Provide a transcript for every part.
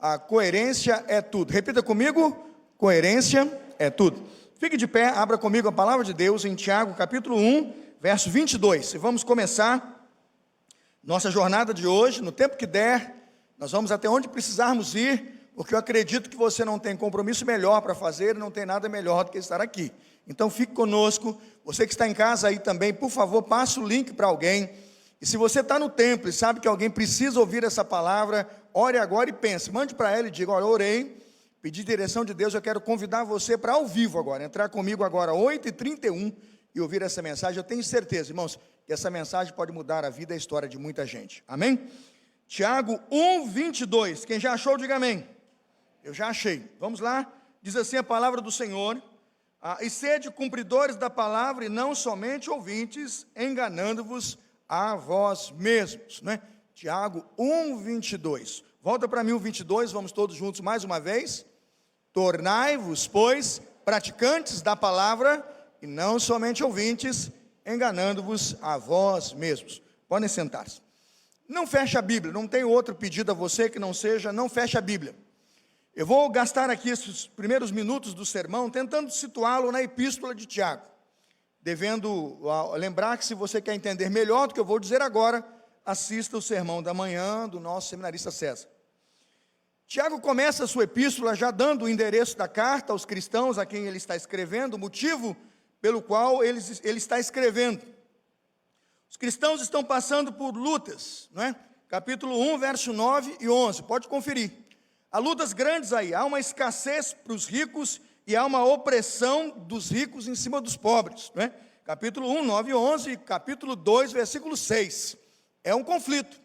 A coerência é tudo. Repita comigo: coerência é tudo. Fique de pé, abra comigo a palavra de Deus em Tiago, capítulo 1, verso 22. E vamos começar nossa jornada de hoje, no tempo que der. Nós vamos até onde precisarmos ir, porque eu acredito que você não tem compromisso melhor para fazer, não tem nada melhor do que estar aqui. Então fique conosco. Você que está em casa aí também, por favor, passe o link para alguém. E se você está no templo e sabe que alguém precisa ouvir essa palavra, ore agora e pense, mande para ela e diga: olha, eu orei, pedi direção de Deus, eu quero convidar você para ao vivo agora, entrar comigo agora 8h31 e ouvir essa mensagem. Eu tenho certeza, irmãos, que essa mensagem pode mudar a vida e a história de muita gente, amém? Tiago 1:22, quem já achou, diga amém. Eu já achei, vamos lá, diz assim a palavra do Senhor: e sede cumpridores da palavra e não somente ouvintes, enganando-vos a vós mesmos, né? Tiago 1:22, volta para mim o 22, vamos todos juntos mais uma vez. Tornai-vos, pois, praticantes da palavra e não somente ouvintes, enganando-vos a vós mesmos. Podem sentar-se. Não feche a Bíblia, não tenho outro pedido a você que não seja, não feche a Bíblia. Eu vou gastar aqui esses primeiros minutos do sermão tentando situá-lo na epístola de Tiago, devendo lembrar que se você quer entender melhor do que eu vou dizer agora, assista o sermão da manhã do nosso seminarista César. Tiago começa a sua epístola já dando o endereço da carta aos cristãos a quem ele está escrevendo, o motivo pelo qual ele está escrevendo. Os cristãos estão passando por lutas, não é? Capítulo 1, verso 9 e 11, pode conferir. Há lutas grandes aí, há uma escassez para os ricos e há uma opressão dos ricos em cima dos pobres, não é? Capítulo 1, 9 e 11, capítulo 2, versículo 6. É um conflito.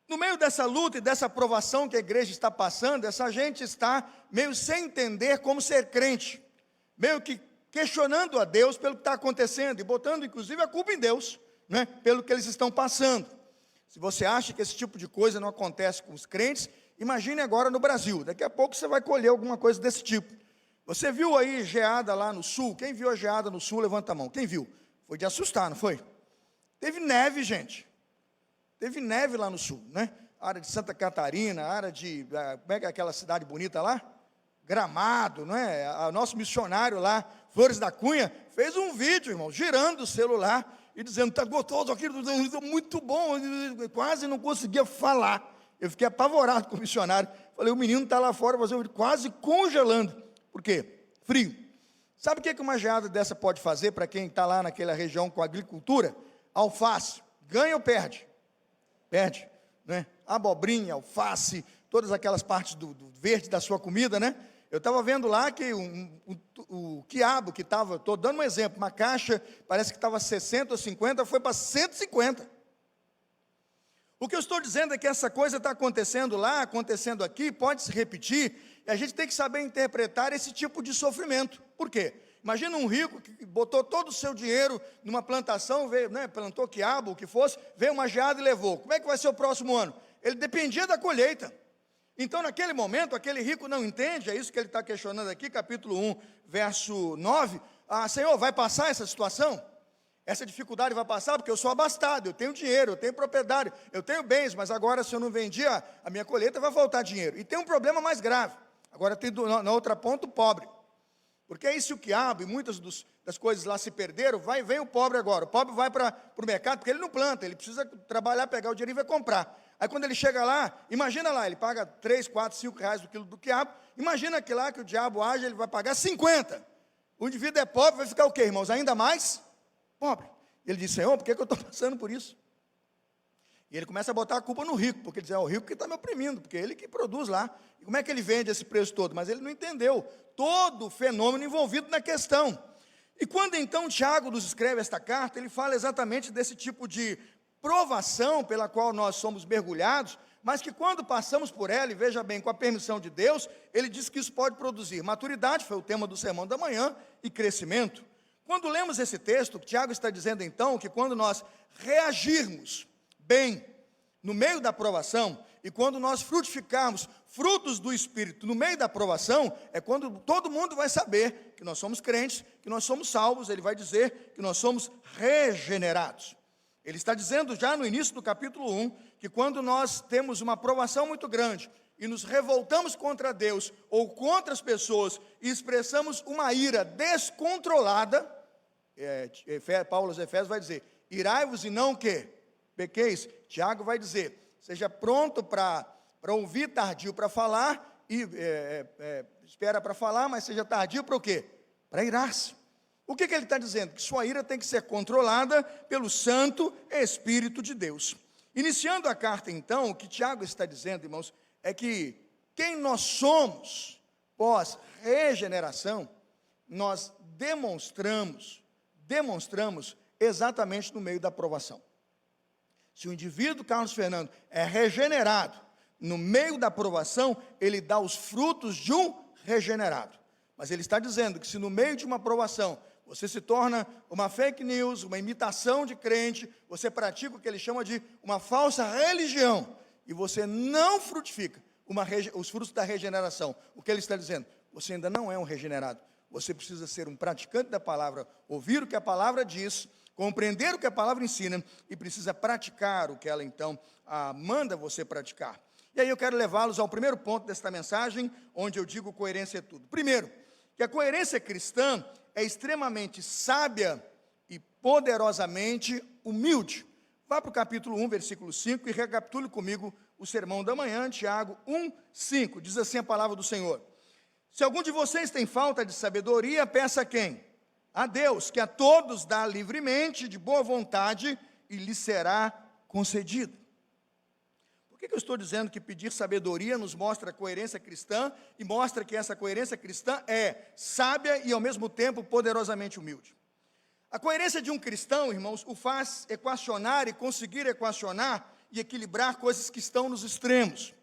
No meio dessa luta e dessa provação que a igreja está passando, essa gente está meio sem entender como ser crente, meio que questionando a Deus pelo que está acontecendo e botando inclusive a culpa em Deus, né, pelo que eles estão passando. Se você acha que esse tipo de coisa não acontece com os crentes, imagine agora no Brasil. Daqui a pouco você vai colher alguma coisa desse tipo. Você viu aí geada lá no sul? Quem viu a geada no sul, levanta a mão. Quem viu? Foi de assustar, não foi? Teve neve, gente. Teve neve lá no sul, né? A área de Santa Catarina, a área de, como é que é aquela cidade bonita lá? Gramado, não é? O nosso missionário lá, Flores da Cunha, fez um vídeo, irmão, girando o celular e dizendo: está gostoso aqui, muito bom. Eu quase não conseguia falar. Eu fiquei apavorado com o missionário. Falei: o menino está lá fora fazendo um vídeo, quase congelando. Por quê? Frio. Sabe o que uma geada dessa pode fazer para quem está lá naquela região com agricultura? Alface, ganha ou perde? Perde, né? Abobrinha, alface, todas aquelas partes do verde da sua comida, né? Eu estava vendo lá que o quiabo que estava, estou dando um exemplo, uma caixa, parece que estava 60 ou 50, foi para 150. O que eu estou dizendo é que essa coisa está acontecendo lá, acontecendo aqui, pode se repetir, e a gente tem que saber interpretar esse tipo de sofrimento. Por quê? Imagina um rico que botou todo o seu dinheiro numa plantação, veio, né, plantou quiabo, o que fosse, veio uma geada e levou. Como é que vai ser o próximo ano? Ele dependia da colheita. Então, naquele momento, aquele rico não entende, é isso que ele está questionando aqui, capítulo 1, verso 9. Senhor, vai passar essa situação? Essa dificuldade vai passar? Porque eu sou abastado, eu tenho dinheiro, eu tenho propriedade, eu tenho bens, mas agora se eu não vendi a minha colheita, vai faltar dinheiro. E tem um problema mais grave. Agora tem na outra ponta o pobre. Porque aí se o quiabo e muitas das coisas lá se perderam, vem o pobre agora. O pobre vai para o mercado, porque ele não planta, ele precisa trabalhar, pegar o dinheiro e vai comprar. Aí quando ele chega lá, imagina lá, ele paga 3, 4, 5 reais do quilo do quiabo. Imagina que lá que o diabo age, ele vai pagar 50. O indivíduo é pobre, vai ficar o quê, irmãos? Ainda mais pobre. Ele diz: Senhor, por que eu estou passando por isso? E ele começa a botar a culpa no rico, porque ele diz: é o rico que está me oprimindo, porque é ele que produz lá. E como é que ele vende esse preço todo? Mas ele não entendeu todo o fenômeno envolvido na questão. E quando então Tiago nos escreve esta carta, ele fala exatamente desse tipo de provação pela qual nós somos mergulhados, mas que quando passamos por ela, e veja bem, com a permissão de Deus, ele diz que isso pode produzir maturidade, foi o tema do sermão da manhã, e crescimento. Quando lemos esse texto, Tiago está dizendo então que quando nós reagirmos bem no meio da provação, e quando nós frutificarmos frutos do Espírito no meio da provação, é quando todo mundo vai saber que nós somos crentes, que nós somos salvos. Ele vai dizer que nós somos regenerados. Ele está dizendo já no início do capítulo 1, que quando nós temos uma provação muito grande, e nos revoltamos contra Deus ou contra as pessoas e expressamos uma ira descontrolada, Paulo aos Efésios vai dizer, irai-vos e não o quê? Pequeis. Tiago vai dizer, seja pronto para ouvir, tardio para falar, e espera para falar, mas seja tardio para o quê? Para irar-se. O que ele está dizendo? Que sua ira tem que ser controlada pelo Santo Espírito de Deus. Iniciando a carta, então, o que Tiago está dizendo, irmãos, é que quem nós somos pós-regeneração, nós demonstramos exatamente no meio da provação. Se o indivíduo, Carlos Fernando, é regenerado, no meio da provação, ele dá os frutos de um regenerado. Mas ele está dizendo que se no meio de uma provação, você se torna uma fake news, uma imitação de crente, você pratica o que ele chama de uma falsa religião, e você não frutifica os frutos da regeneração. O que ele está dizendo? Você ainda não é um regenerado. Você precisa ser um praticante da palavra, ouvir o que a palavra diz, compreender o que a palavra ensina, e precisa praticar o que ela então manda você praticar. E aí eu quero levá-los ao primeiro ponto desta mensagem, onde eu digo coerência é tudo. Primeiro, que a coerência cristã é extremamente sábia e poderosamente humilde. Vá para o capítulo 1, versículo 5, e recapitule comigo o sermão da manhã, Tiago 1, 5. Diz assim a palavra do Senhor: se algum de vocês tem falta de sabedoria, peça a quem? A Deus, que a todos dá livremente, de boa vontade, e lhe será concedido. Por que eu estou dizendo que pedir sabedoria nos mostra a coerência cristã, e mostra que essa coerência cristã é sábia e ao mesmo tempo poderosamente humilde? A coerência de um cristão, irmãos, o faz equacionar e conseguir equacionar e equilibrar coisas que estão nos extremos.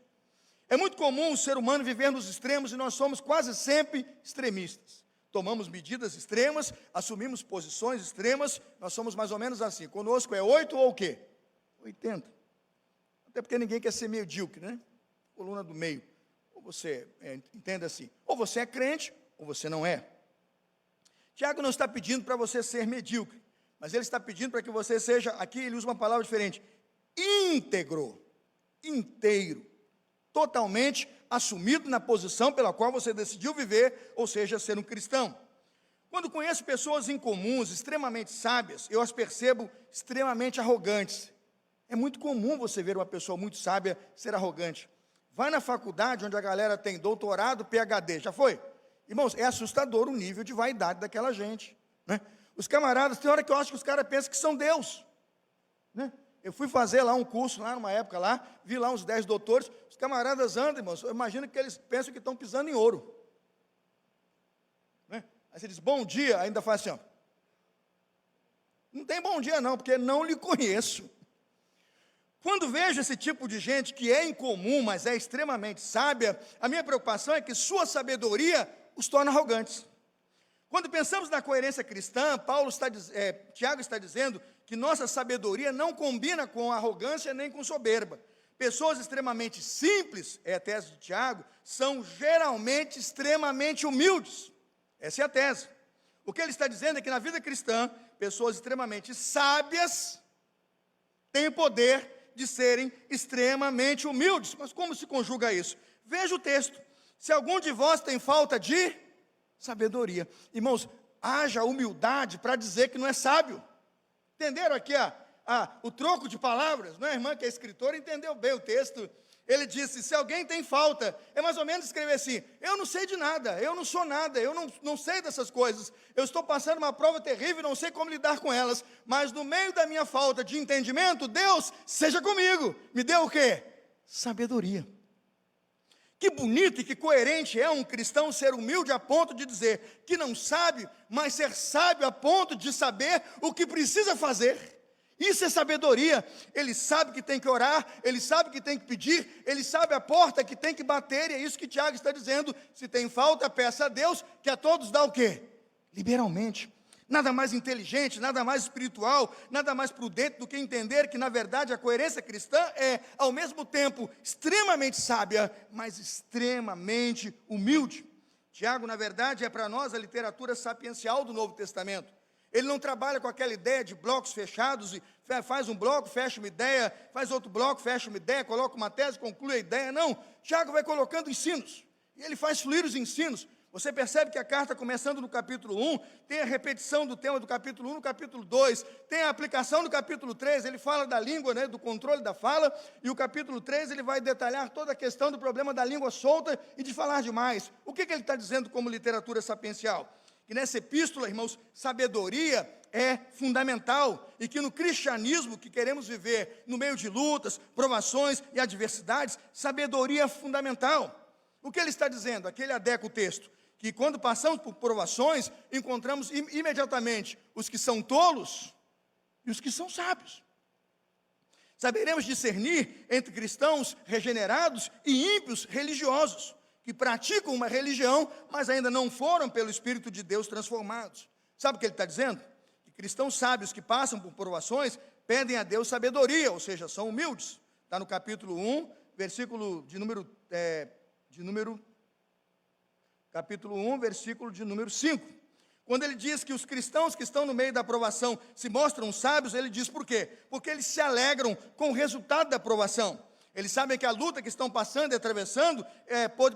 É muito comum o ser humano viver nos extremos, e nós somos quase sempre extremistas. Tomamos medidas extremas, assumimos posições extremas, nós somos mais ou menos assim. Conosco é 8 ou o quê? 80. Até porque ninguém quer ser medíocre, né? Coluna do meio. Ou você, entenda assim, ou você é crente, ou você não é. Tiago não está pedindo para você ser medíocre, mas ele está pedindo para que você seja, aqui ele usa uma palavra diferente, íntegro, inteiro, totalmente assumido na posição pela qual você decidiu viver, ou seja, ser um cristão. Quando conheço pessoas incomuns, extremamente sábias, eu as percebo extremamente arrogantes. É muito comum você ver uma pessoa muito sábia ser arrogante. Vai na faculdade onde a galera tem doutorado, PhD, já foi? Irmãos, é assustador o nível de vaidade daquela gente, né? Os camaradas, tem hora que eu acho que os caras pensam que são Deus, né? Eu fui fazer lá um curso, lá numa época lá, vi lá uns 10 doutores, os camaradas andam, irmãos, eu imagino que eles pensam que estão pisando em ouro, né? Aí você diz, bom dia, ainda faz assim, ó. Não tem bom dia não, porque não lhe conheço. Quando vejo esse tipo de gente que é incomum, mas é extremamente sábia, a minha preocupação é que sua sabedoria os torna arrogantes. Quando pensamos na coerência cristã, Tiago está dizendo que nossa sabedoria não combina com arrogância nem com soberba. Pessoas extremamente simples, é a tese de Tiago, são geralmente extremamente humildes. Essa é a tese. O que ele está dizendo é que na vida cristã, pessoas extremamente sábias têm o poder de serem extremamente humildes. Mas como se conjuga isso? Veja o texto. Se algum de vós tem falta de sabedoria. Irmãos, haja humildade para dizer que não é sábio. Entenderam aqui o troco de palavras? Não é, irmã que é escritora, entendeu bem o texto. Ele disse, se alguém tem falta, é mais ou menos escrever assim, eu não sei de nada, eu não sou nada, eu não sei dessas coisas, eu estou passando uma prova terrível, não sei como lidar com elas, mas no meio da minha falta de entendimento, Deus, seja comigo, me dê o quê? Sabedoria. Que bonito e que coerente é um cristão ser humilde a ponto de dizer que não sabe, mas ser sábio a ponto de saber o que precisa fazer. Isso é sabedoria. Ele sabe que tem que orar, ele sabe que tem que pedir, ele sabe a porta que tem que bater, e é isso que Tiago está dizendo. Se tem falta, peça a Deus, que a todos dá o quê? Liberalmente. Nada mais inteligente, nada mais espiritual, nada mais prudente do que entender que, na verdade, a coerência cristã é, ao mesmo tempo, extremamente sábia, mas extremamente humilde. Tiago, na verdade, é para nós a literatura sapiencial do Novo Testamento. Ele não trabalha com aquela ideia de blocos fechados, e faz um bloco, fecha uma ideia, faz outro bloco, fecha uma ideia, coloca uma tese, conclui a ideia. Não, Tiago vai colocando ensinos, e ele faz fluir os ensinos. Você percebe que a carta, começando no capítulo 1, tem a repetição do tema do capítulo 1 no capítulo 2, tem a aplicação no capítulo 3, ele fala da língua, né, do controle da fala, e o capítulo 3 ele vai detalhar toda a questão do problema da língua solta e de falar demais. O que ele está dizendo como literatura sapiencial? Que nessa epístola, irmãos, sabedoria é fundamental, e que no cristianismo que queremos viver, no meio de lutas, provações e adversidades, sabedoria é fundamental. O que ele está dizendo? Aqui ele adequa o texto, que quando passamos por provações, encontramos imediatamente os que são tolos e os que são sábios. Saberemos discernir entre cristãos regenerados e ímpios religiosos, que praticam uma religião, mas ainda não foram pelo Espírito de Deus transformados. Sabe o que ele está dizendo? Que cristãos sábios que passam por provações, pedem a Deus sabedoria, ou seja, são humildes. Está no capítulo 1, versículo de número capítulo 1, versículo de número 5. Quando ele diz que os cristãos que estão no meio da aprovação se mostram sábios, ele diz por quê? Porque eles se alegram com o resultado da aprovação. Eles sabem que a luta que estão passando e atravessando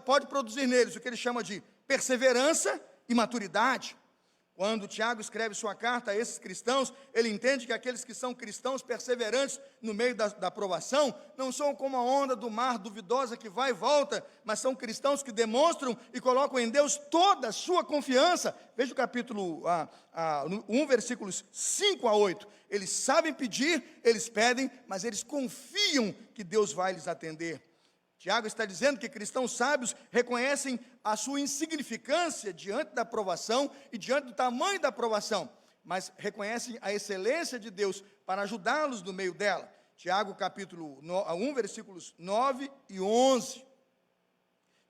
pode produzir neles o que ele chama de perseverança e maturidade. Quando Tiago escreve sua carta a esses cristãos, ele entende que aqueles que são cristãos perseverantes no meio da provação, não são como a onda do mar duvidosa que vai e volta, mas são cristãos que demonstram e colocam em Deus toda a sua confiança. Veja o capítulo 1, versículos 5 a 8. Eles sabem pedir, eles pedem, mas eles confiam que Deus vai lhes atender. Tiago está dizendo que cristãos sábios reconhecem a sua insignificância diante da provação e diante do tamanho da provação, mas reconhecem a excelência de Deus para ajudá-los no meio dela. Tiago capítulo 1, versículos 9 e 11.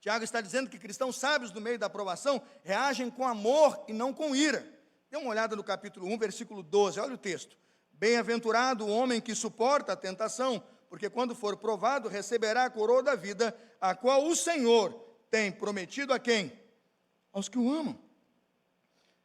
Tiago está dizendo que cristãos sábios no meio da provação reagem com amor e não com ira. Dê uma olhada no capítulo 1, versículo 12, olha o texto. Bem-aventurado o homem que suporta a tentação, porque quando for provado, receberá a coroa da vida, a qual o Senhor tem prometido a quem? Aos que o amam.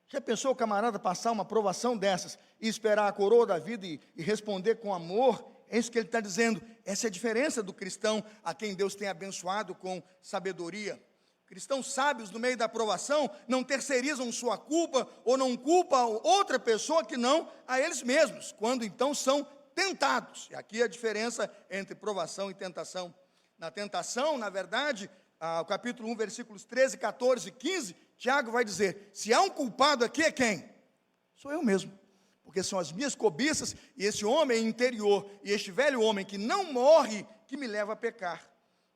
Já pensou o camarada passar uma provação dessas e esperar a coroa da vida e responder com amor? É isso que ele está dizendo. Essa é a diferença do cristão a quem Deus tem abençoado com sabedoria. Cristãos sábios no meio da provação não terceirizam sua culpa ou não culpam outra pessoa que não a eles mesmos, quando então são tentados. E aqui a diferença entre provação e tentação. Na tentação, na verdade, o capítulo 1, versículos 13, 14 e 15, Tiago vai dizer, se há um culpado aqui é quem? Sou eu mesmo, porque são as minhas cobiças e esse homem interior, e este velho homem que não morre, que me leva a pecar.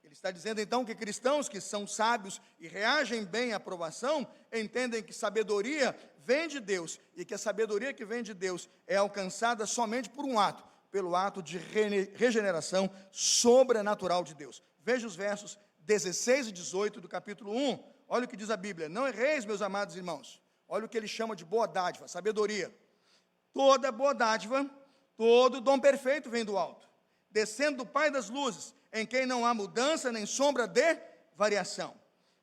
Ele está dizendo então que cristãos que são sábios e reagem bem à provação, entendem que sabedoria vem de Deus, e que a sabedoria que vem de Deus é alcançada somente por um ato, pelo ato de regeneração sobrenatural de Deus. Veja os versos 16 e 18 do capítulo 1, olha o que diz a Bíblia, não erreis, meus amados irmãos, olha o que ele chama de boa dádiva, sabedoria. Toda boa dádiva, todo dom perfeito vem do alto, descendo do Pai das luzes, em quem não há mudança nem sombra de variação.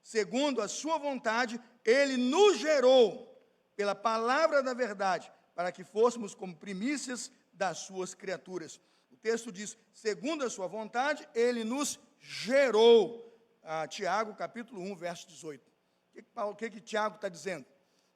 Segundo a sua vontade, ele nos gerou pela palavra da verdade, para que fôssemos como primícias das suas criaturas. O texto diz, segundo a sua vontade, ele nos gerou. Tiago, capítulo 1, verso 18. O que Tiago está dizendo?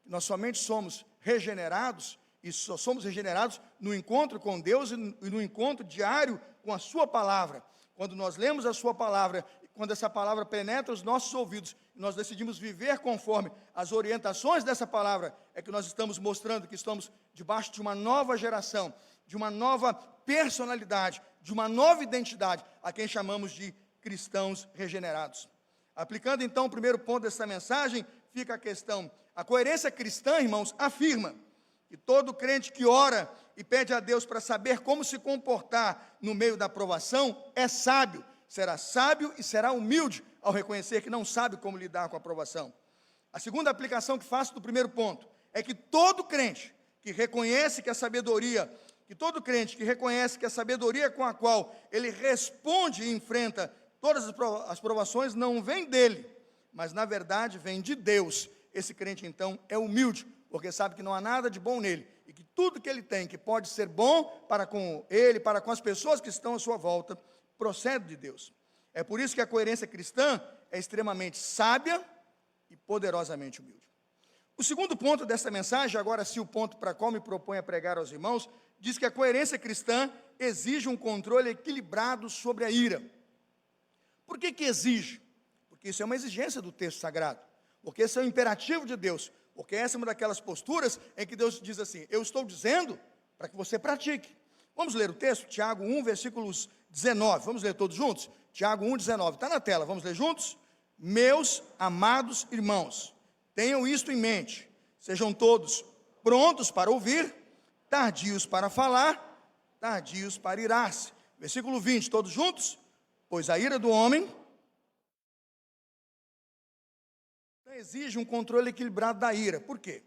Que nós somente somos regenerados, e só somos regenerados no encontro com Deus e no encontro diário com a sua palavra. Quando nós lemos a sua palavra, quando essa palavra penetra os nossos ouvidos, e nós decidimos viver conforme as orientações dessa palavra, é que nós estamos mostrando que estamos debaixo de uma nova geração, de uma nova personalidade, de uma nova identidade, a quem chamamos de cristãos regenerados. Aplicando então o primeiro ponto dessa mensagem, fica a questão. A coerência cristã, irmãos, afirma que todo crente que ora e pede a Deus para saber como se comportar no meio da provação, é sábio, será sábio e será humilde ao reconhecer que não sabe como lidar com a provação. A segunda aplicação que faço do primeiro ponto é que todo crente que reconhece que a sabedoria, com a qual ele responde e enfrenta todas as provações não vem dele, mas na verdade vem de Deus. Esse crente então é humilde, porque sabe que não há nada de bom nele tudo que ele tem, que pode ser bom para com ele, para com as pessoas que estão à sua volta, procede de Deus. É por isso que a coerência cristã é extremamente sábia e poderosamente humilde. O segundo ponto dessa mensagem, agora sim o ponto para qual me proponho a pregar aos irmãos, diz que a coerência cristã exige um controle equilibrado sobre a ira. Por que que exige? Porque isso é uma exigência do texto sagrado, porque esse é o imperativo de Deus, porque essa é uma daquelas posturas em que Deus diz assim, eu estou dizendo para que você pratique. Vamos ler o texto, Tiago 1, versículos 19, vamos ler todos juntos? Tiago 1, 19, está na tela, vamos ler juntos? Meus amados irmãos, tenham isto em mente, sejam todos prontos para ouvir, tardios para falar, tardios para irar-se. Versículo 20, todos juntos? Pois a ira do homem exige um controle equilibrado da ira. Por quê?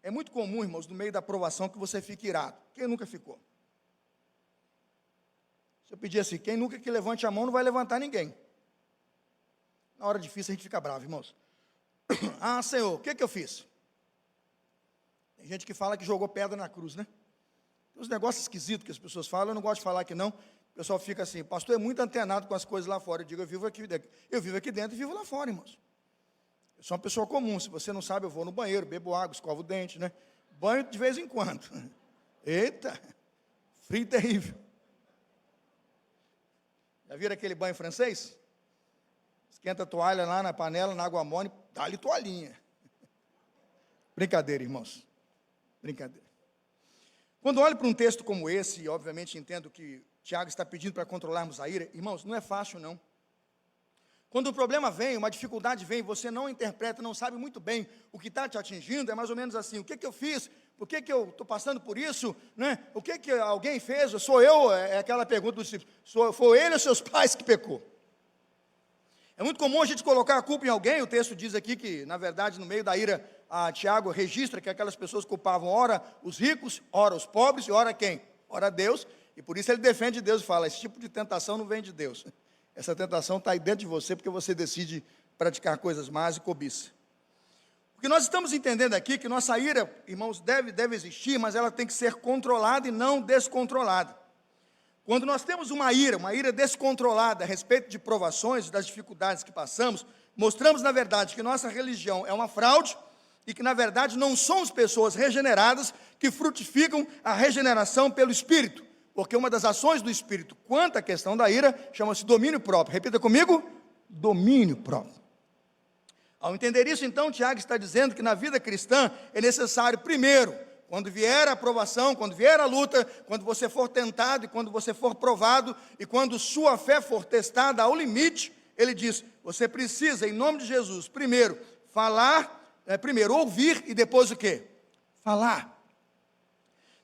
É muito comum, irmãos, no meio da provação que você fique irado. Quem nunca ficou? Se eu pedir assim, quem nunca que levante a mão não vai levantar ninguém. Na hora difícil a gente fica bravo, irmãos. Ah, Senhor, o que eu fiz? Tem gente que fala que jogou pedra na cruz, né? Tem uns negócios esquisitos que as pessoas falam, eu não gosto de falar que não. O pessoal fica assim, pastor é muito antenado com as coisas lá fora. Eu digo, eu vivo aqui dentro e vivo lá fora, irmãos. Eu sou uma pessoa comum, se você não sabe, eu vou no banheiro, bebo água, escovo o dente, né? Banho de vez em quando. Eita, frio terrível. Já viram aquele banho francês? Esquenta a toalha lá na panela, na água morna, dá-lhe toalhinha. Brincadeira, irmãos. Brincadeira. Quando olho para um texto como esse, e obviamente entendo que Tiago está pedindo para controlarmos a ira, irmãos, não é fácil não. Quando o problema vem, uma dificuldade vem, você não interpreta, não sabe muito bem o que está te atingindo, é mais ou menos assim, o que eu fiz? Por que eu estou passando por isso? Né? O que alguém fez? Sou eu? É aquela pergunta do discípulo, foi ele ou seus pais que pecou? É muito comum a gente colocar a culpa em alguém, o texto diz aqui que, na verdade, no meio da ira, Tiago registra que aquelas pessoas culpavam, ora os ricos, ora os pobres, e ora quem? Ora Deus, e por isso ele defende Deus e fala, esse tipo de tentação não vem de Deus. Essa tentação está aí dentro de você, porque você decide praticar coisas más e cobiça. Porque nós estamos entendendo aqui que nossa ira, irmãos, deve existir, mas ela tem que ser controlada e não descontrolada. Quando nós temos uma ira descontrolada a respeito de provações e das dificuldades que passamos, mostramos, na verdade, que nossa religião é uma fraude e que, na verdade, não somos pessoas regeneradas que frutificam a regeneração pelo Espírito. Porque uma das ações do Espírito quanto à questão da ira chama-se domínio próprio. Repita comigo, domínio próprio. Ao entender isso, então, Tiago está dizendo que na vida cristã é necessário, primeiro, quando vier a provação, quando vier a luta, quando você for tentado e quando você for provado, e quando sua fé for testada ao limite, ele diz, você precisa, em nome de Jesus, primeiro, primeiro ouvir e depois o quê? Falar.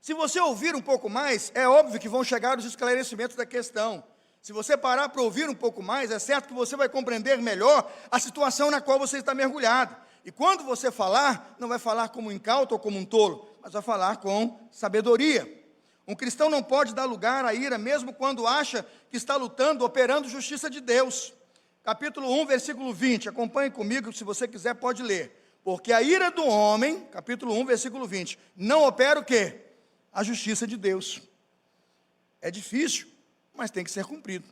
Se você ouvir um pouco mais, é óbvio que vão chegar os esclarecimentos da questão. Se você parar para ouvir um pouco mais, é certo que você vai compreender melhor a situação na qual você está mergulhado. E quando você falar, não vai falar como um incauto ou como um tolo, mas vai falar com sabedoria. Um cristão não pode dar lugar à ira, mesmo quando acha que está lutando, operando justiça de Deus. Capítulo 1, versículo 20, acompanhe comigo, se você quiser pode ler. Porque a ira do homem, capítulo 1, versículo 20, não opera o quê? A justiça de Deus. É difícil, mas tem que ser cumprido.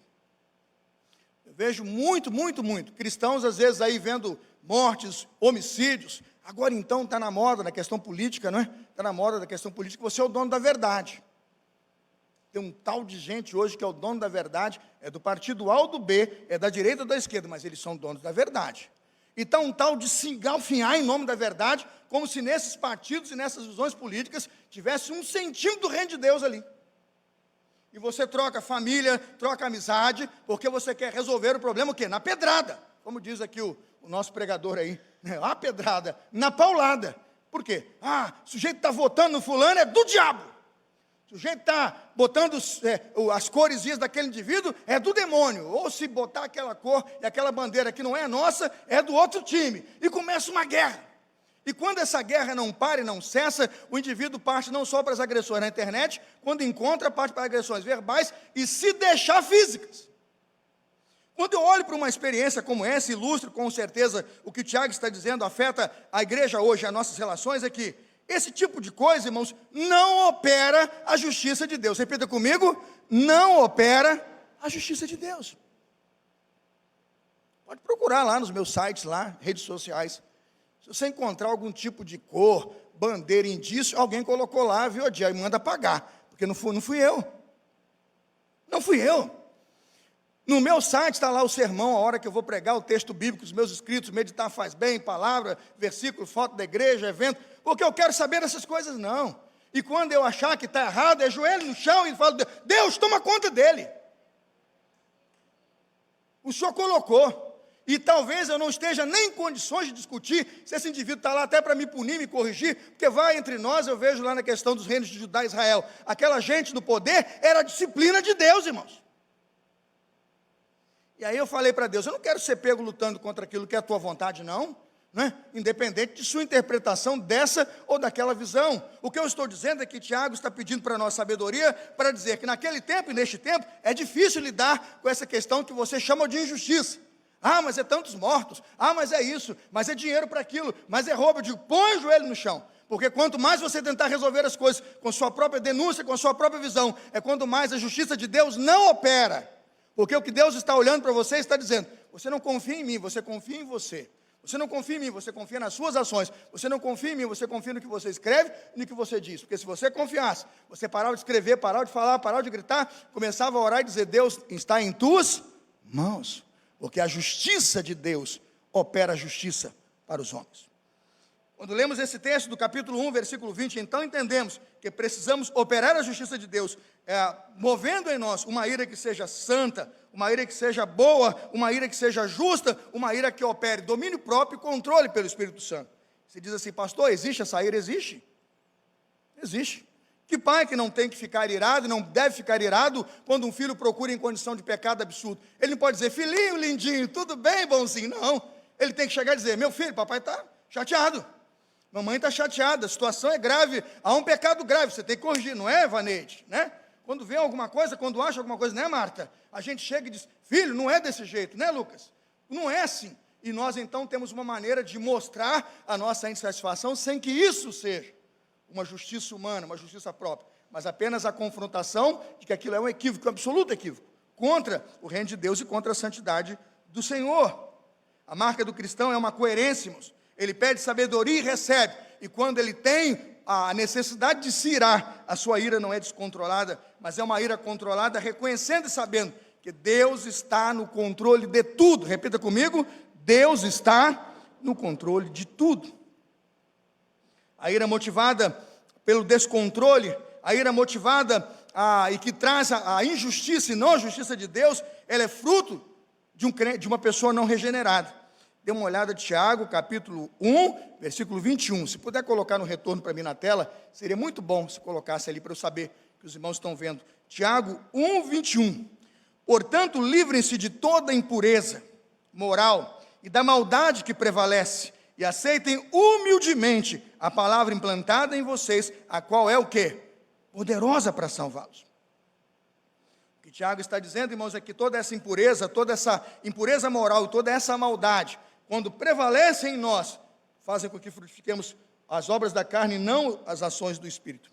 Eu vejo muito cristãos às vezes aí vendo mortes, homicídios. Agora então está na moda na questão política, não é? Está na moda da questão política, você é o dono da verdade. Tem um tal de gente hoje que é o dono da verdade, é do partido A ou do B, é da direita ou da esquerda, mas eles são donos da verdade. E está um tal de se engalfinhar em nome da verdade, como se nesses partidos e nessas visões políticas tivesse 1 centímetro do reino de Deus ali. E você troca família, troca amizade, porque você quer resolver o problema o quê? Na pedrada. Como diz aqui o nosso pregador aí, né? A pedrada, na paulada. Por quê? O sujeito está votando no fulano, é do diabo. O sujeito está botando as coresinhas daquele indivíduo, é do demônio. Ou se botar aquela cor e aquela bandeira que não é nossa, é do outro time. E começa uma guerra. E quando essa guerra não para e não cessa, o indivíduo parte não só para as agressões na internet, quando encontra, parte para agressões verbais e se deixar físicas. Quando eu olho para uma experiência como essa, ilustro com certeza o que o Tiago está dizendo, afeta a igreja hoje, as nossas relações, é que Esse tipo de coisa, irmãos, não opera a justiça de Deus. Repita comigo, não opera a justiça de Deus. Pode procurar lá nos meus sites, lá, redes sociais. Se você encontrar algum tipo de cor, bandeira, indício, alguém colocou lá, viu, aí manda pagar, porque não fui eu. Não fui eu. No meu site está lá o sermão, a hora que eu vou pregar o texto bíblico, os meus escritos, meditar faz bem, palavra, versículo, foto da igreja, evento, porque eu quero saber dessas coisas, não. E quando eu achar que está errado, é joelho no chão e falo, Deus, toma conta dele. O Senhor colocou. E talvez eu não esteja nem em condições de discutir se esse indivíduo está lá até para me punir, me corrigir, porque vai entre nós, eu vejo lá na questão dos reinos de Judá e Israel, aquela gente no poder era a disciplina de Deus, irmãos. E aí eu falei para Deus, eu não quero ser pego lutando contra aquilo que é a tua vontade, não, né? Independente de sua interpretação dessa ou daquela visão. O que eu estou dizendo é que Tiago está pedindo para nós sabedoria, para dizer que naquele tempo e neste tempo, é difícil lidar com essa questão que você chama de injustiça. Ah, mas é tantos mortos, ah, mas é isso, mas é dinheiro para aquilo, mas é roubo. Eu digo, põe o joelho no chão, porque quanto mais você tentar resolver as coisas com sua própria denúncia, com a sua própria visão, é quando mais a justiça de Deus não opera, porque o que Deus está olhando para você está dizendo, você não confia em mim, você confia em você. Você não confia em mim, você confia nas suas ações. Você não confia em mim, você confia no que você escreve e no que você diz. Porque se você confiasse, você parava de escrever, parava de falar, parava de gritar, começava a orar e dizer, Deus está em tuas mãos. Porque a justiça de Deus opera a justiça para os homens. Quando lemos esse texto do capítulo 1, versículo 20, então entendemos que precisamos operar a justiça de Deus, movendo em nós uma ira que seja santa, uma ira que seja boa, uma ira que seja justa, uma ira que opere domínio próprio e controle pelo Espírito Santo. Você diz assim, pastor, existe essa ira? Existe. Existe. Que pai que não tem que ficar irado, e não deve ficar irado, quando um filho procura em condição de pecado absurdo? Ele não pode dizer, filhinho lindinho, tudo bem, bonzinho? Não. Ele tem que chegar e dizer, meu filho, papai está chateado. Mamãe está chateada, a situação é grave, há um pecado grave, você tem que corrigir, não é, Vaneide? Né? Quando vê alguma coisa, quando acha alguma coisa, né, Marta? A gente chega e diz, filho, não é desse jeito, né, Lucas? Não é assim. E nós, então, temos uma maneira de mostrar a nossa insatisfação sem que isso seja uma justiça humana, uma justiça própria, mas apenas a confrontação de que aquilo é um equívoco, um absoluto equívoco, contra o reino de Deus e contra a santidade do Senhor. A marca do cristão é uma coerência, irmãos. Ele pede sabedoria e recebe, e quando ele tem a necessidade de se irar, a sua ira não é descontrolada, mas é uma ira controlada, reconhecendo e sabendo que Deus está no controle de tudo. Repita comigo, Deus está no controle de tudo. A ira motivada pelo descontrole, a ira motivada e que traz a injustiça e não a justiça de Deus, ela é fruto de uma pessoa não regenerada. Dê uma olhada de Tiago, capítulo 1, versículo 21. Se puder colocar no retorno para mim na tela, seria muito bom se colocasse ali para eu saber que os irmãos estão vendo. Tiago 1, 21. Portanto, livrem-se de toda impureza moral e da maldade que prevalece, e aceitem humildemente a palavra implantada em vocês, a qual é o quê? Poderosa para salvá-los. O que Tiago está dizendo, irmãos, é que toda essa impureza moral, toda essa maldade, quando prevalece em nós, fazem com que frutifiquemos as obras da carne e não as ações do Espírito.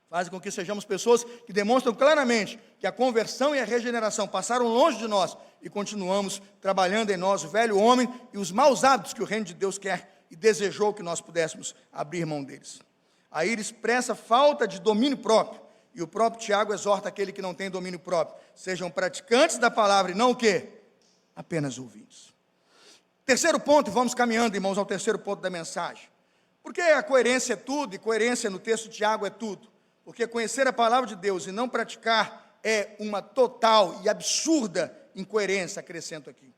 Fazem com que sejamos pessoas que demonstram claramente que a conversão e a regeneração passaram longe de nós e continuamos trabalhando em nós o velho homem e os maus hábitos que o reino de Deus quer e desejou que nós pudéssemos abrir mão deles. A ira expressa falta de domínio próprio, e o próprio Tiago exorta aquele que não tem domínio próprio: sejam praticantes da palavra e não o quê? Apenas ouvintes. Terceiro ponto, e vamos caminhando, irmãos, ao terceiro ponto da mensagem. Porque a coerência é tudo, e coerência no texto de Tiago é tudo. Porque conhecer a palavra de Deus e não praticar é uma total e absurda incoerência, acrescento aqui.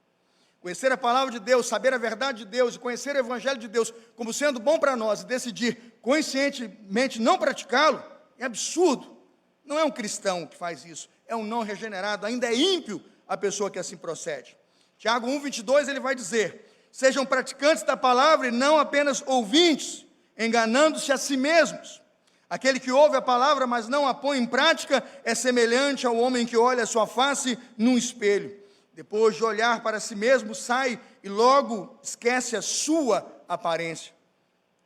Conhecer a palavra de Deus, saber a verdade de Deus e conhecer o evangelho de Deus como sendo bom para nós e decidir conscientemente não praticá-lo, é absurdo. Não é um cristão que faz isso, é um não regenerado, ainda é ímpio a pessoa que assim procede. Tiago 1,22 ele vai dizer: sejam praticantes da palavra e não apenas ouvintes, enganando-se a si mesmos. Aquele que ouve a palavra, mas não a põe em prática, é semelhante ao homem que olha a sua face num espelho. Depois de olhar para si mesmo, sai e logo esquece a sua aparência.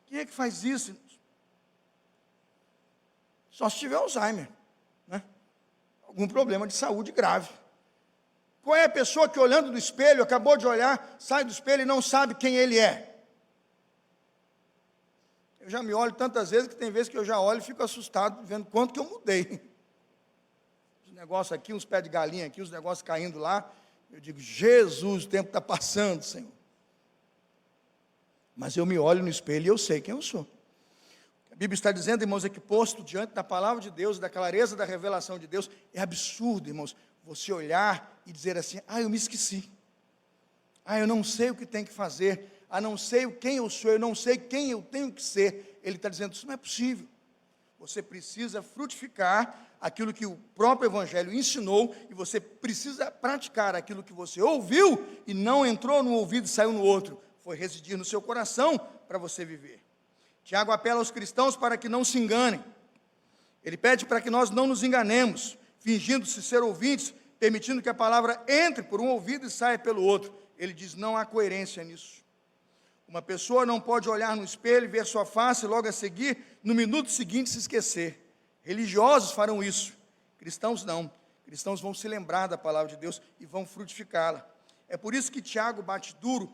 Quem é que faz isso? Só se tiver Alzheimer, né? Algum problema de saúde grave. Qual é a pessoa que olhando no espelho, acabou de olhar, sai do espelho e não sabe quem ele é? Eu já me olho tantas vezes que tem vezes que eu já olho e fico assustado, vendo quanto que eu mudei. Os negócios aqui, uns pés de galinha aqui, os negócios caindo lá. Eu digo, Jesus, o tempo está passando, Senhor. Mas eu me olho no espelho e eu sei quem eu sou. A Bíblia está dizendo, irmãos, é que posto diante da palavra de Deus, da clareza da revelação de Deus, é absurdo, irmãos, você olhar e dizer assim, eu me esqueci. Eu não sei o que tem que fazer. Não sei quem eu sou, eu não sei quem eu tenho que ser. Ele está dizendo, isso não é possível. Você precisa frutificar aquilo que o próprio Evangelho ensinou, e você precisa praticar aquilo que você ouviu, e não entrou num ouvido e saiu no outro. Foi residir no seu coração para você viver. Tiago apela aos cristãos para que não se enganem. Ele pede para que nós não nos enganemos, fingindo-se ser ouvintes, permitindo que a palavra entre por um ouvido e saia pelo outro. Ele diz, não há coerência nisso. Uma pessoa não pode olhar no espelho e ver sua face e logo a seguir, no minuto seguinte, se esquecer. Religiosos farão isso, cristãos não. Cristãos vão se lembrar da palavra de Deus e vão frutificá-la. É por isso que Tiago bate duro,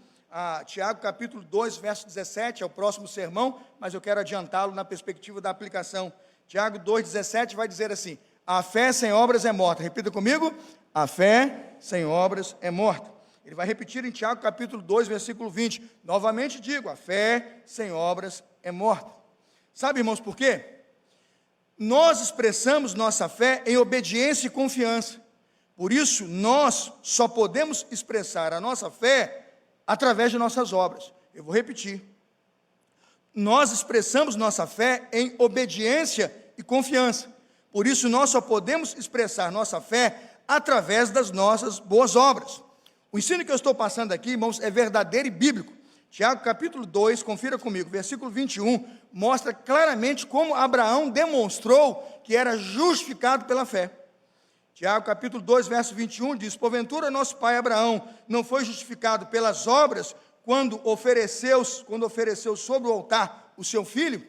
Tiago capítulo 2, verso 17, é o próximo sermão, mas eu quero adiantá-lo na perspectiva da aplicação. Tiago 2,17 vai dizer assim, a fé sem obras é morta. Repita comigo, a fé sem obras é morta. Ele vai repetir em Tiago capítulo 2, versículo 20. Novamente digo, a fé sem obras é morta. Sabe, irmãos, por quê? Nós expressamos nossa fé em obediência e confiança. Por isso, nós só podemos expressar a nossa fé através de nossas obras. Eu vou repetir. Nós expressamos nossa fé em obediência e confiança. Por isso, nós só podemos expressar nossa fé através das nossas boas obras. O ensino que eu estou passando aqui, irmãos, é verdadeiro e bíblico. Tiago capítulo 2, confira comigo, versículo 21, mostra claramente como Abraão demonstrou que era justificado pela fé. Tiago capítulo 2, verso 21 diz, porventura nosso pai Abraão não foi justificado pelas obras quando ofereceu sobre o altar o seu filho?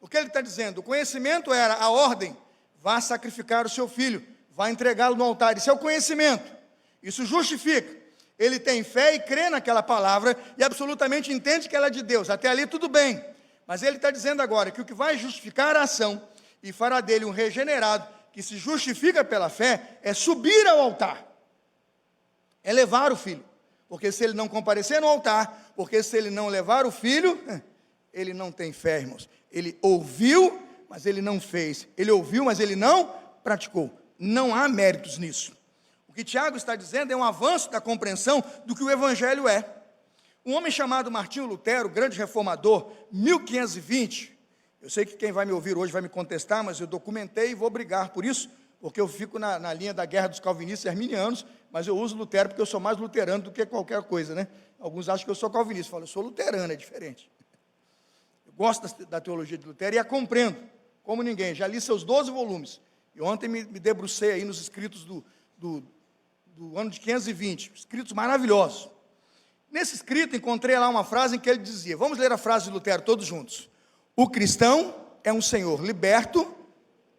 O que ele está dizendo? O conhecimento era a ordem, vá sacrificar o seu filho, vá entregá-lo no altar. Isso é o conhecimento, isso justifica. Ele tem fé e crê naquela palavra e absolutamente entende que ela é de Deus. Até ali tudo bem. Mas ele está dizendo agora que o que vai justificar a ação e fará dele um regenerado, que se justifica pela fé, é subir ao altar. É levar o filho. Porque se ele não comparecer no altar, porque se ele não levar o filho, ele não tem fé, irmãos. Ele ouviu, mas ele não fez. Ele ouviu, mas ele não praticou. Não há méritos nisso. O que Tiago está dizendo é um avanço da compreensão do que o Evangelho é. Um homem chamado Martinho Lutero, grande reformador, 1520, eu sei que quem vai me ouvir hoje vai me contestar, mas eu documentei e vou brigar por isso, porque eu fico na linha da guerra dos calvinistas e arminianos, mas eu uso Lutero porque eu sou mais luterano do que qualquer coisa, né? Alguns acham que eu sou calvinista, eu falo, eu sou luterano, é diferente. Eu gosto da teologia de Lutero e a compreendo, como ninguém, já li seus 12 volumes, e ontem me debrucei aí nos escritos do ano de 520, escritos maravilhosos. Nesse escrito, encontrei lá uma frase em que ele dizia, vamos ler a frase de Lutero todos juntos. O cristão é um senhor liberto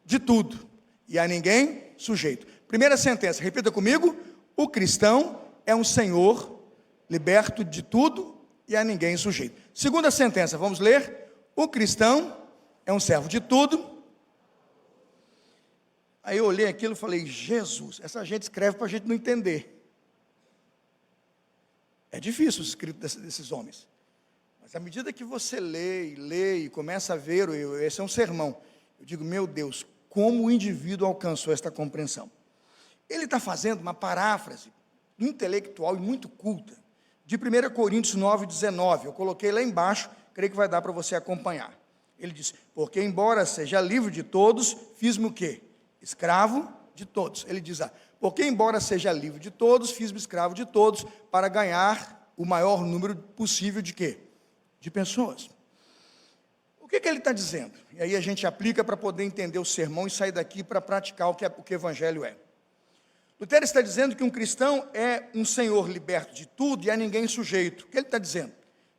de tudo, e a ninguém sujeito. Primeira sentença, repita comigo. O cristão é um senhor liberto de tudo, e a ninguém sujeito. Segunda sentença, vamos ler. O cristão é um servo de tudo. Aí eu olhei aquilo e falei, Jesus, essa gente escreve para a gente não entender. É difícil o escrito desses homens. Mas à medida que você lê e começa a ver, esse é um sermão, eu digo, meu Deus, como o indivíduo alcançou esta compreensão? Ele está fazendo uma paráfrase intelectual e muito culta, de 1 Coríntios 9:19, eu coloquei lá embaixo, creio que vai dar para você acompanhar. Ele diz, porque embora seja livre de todos, fiz-me o quê? Escravo de todos. Ele diz, porque embora seja livre de todos, fiz-me escravo de todos, para ganhar o maior número possível de quê? De pessoas. O que ele está dizendo? E aí a gente aplica para poder entender o sermão e sair daqui para praticar o que o Evangelho é. Lutero está dizendo que um cristão é um senhor liberto de tudo e a ninguém sujeito. O que ele está dizendo?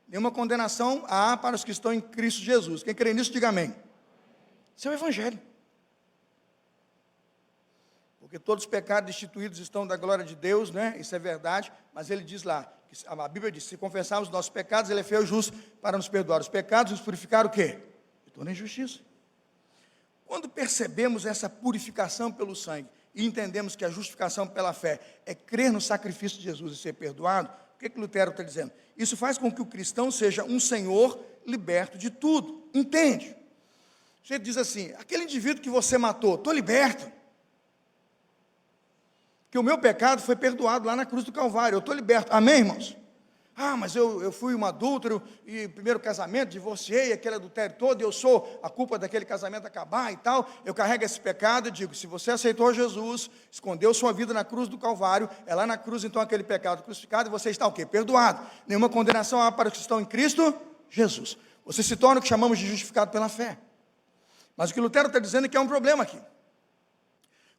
Nenhuma condenação há para os que estão em Cristo Jesus. Quem crê nisso, diga amém. Isso é o Evangelho. porque todos os pecados destituídos estão da glória de Deus, né? Isso é verdade, mas ele diz lá, a Bíblia diz, se confessarmos os nossos pecados, ele é fiel e justo para nos perdoar os pecados e nos purificar o quê? De toda injustiça. Quando percebemos essa purificação pelo sangue e entendemos que a justificação pela fé é crer no sacrifício de Jesus e ser perdoado, o que Lutero está dizendo? Isso faz com que o cristão seja um senhor liberto de tudo. Entende? Você diz assim, aquele indivíduo que você matou, estou liberto. Que o meu pecado foi perdoado lá na cruz do Calvário, eu estou liberto. Amém, irmãos? Ah, mas eu fui um adúltero, e primeiro casamento, divorciei, aquele adultério todo, eu sou a culpa daquele casamento acabar e tal, eu carrego esse pecado e digo, se você aceitou Jesus, escondeu sua vida na cruz do Calvário, é lá na cruz então aquele pecado crucificado, e você está o quê? Perdoado. Nenhuma condenação há para os que estão em Cristo Jesus. Você se torna o que chamamos de justificado pela fé. Mas o que Lutero está dizendo é que há um problema aqui.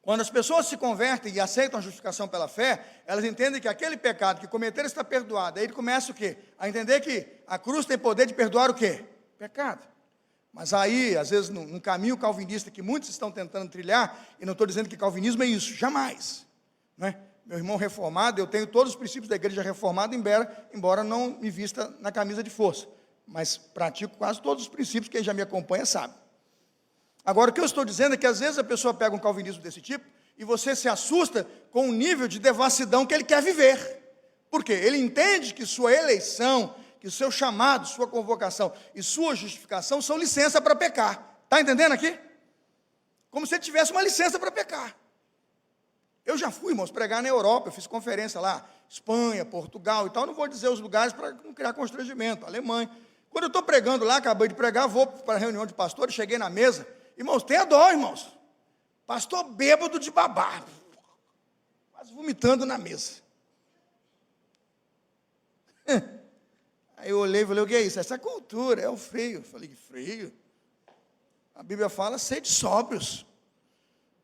Quando as pessoas se convertem e aceitam a justificação pela fé, elas entendem que aquele pecado que cometeram está perdoado. Aí ele começa o quê? A entender que a cruz tem poder de perdoar o quê? Pecado. Mas aí, às vezes, num caminho calvinista que muitos estão tentando trilhar, e não estou dizendo que calvinismo é isso, jamais. Né? Meu irmão reformado, eu tenho todos os princípios da igreja reformada, embora não me vista na camisa de força. Mas pratico quase todos os princípios, quem já me acompanha sabe. Agora, o que eu estou dizendo é que às vezes a pessoa pega um calvinismo desse tipo e você se assusta com o nível de devassidão que ele quer viver. Por quê? Ele entende que sua eleição, que o seu chamado, sua convocação e sua justificação são licença para pecar. Está entendendo aqui? Como se ele tivesse uma licença para pecar. Eu já fui, irmãos, pregar na Europa, eu fiz conferência lá, Espanha, Portugal e tal, não vou dizer os lugares para não criar constrangimento, Alemanha. Quando eu estou pregando lá, acabei de pregar, vou para a reunião de pastores, cheguei na mesa. Irmãos, tenha dó, irmãos. Pastor bêbado de babá. Quase vomitando na mesa. Aí eu olhei e falei, o que é isso? Essa cultura, é o freio. Eu falei, que freio? A Bíblia fala, sede sóbrios.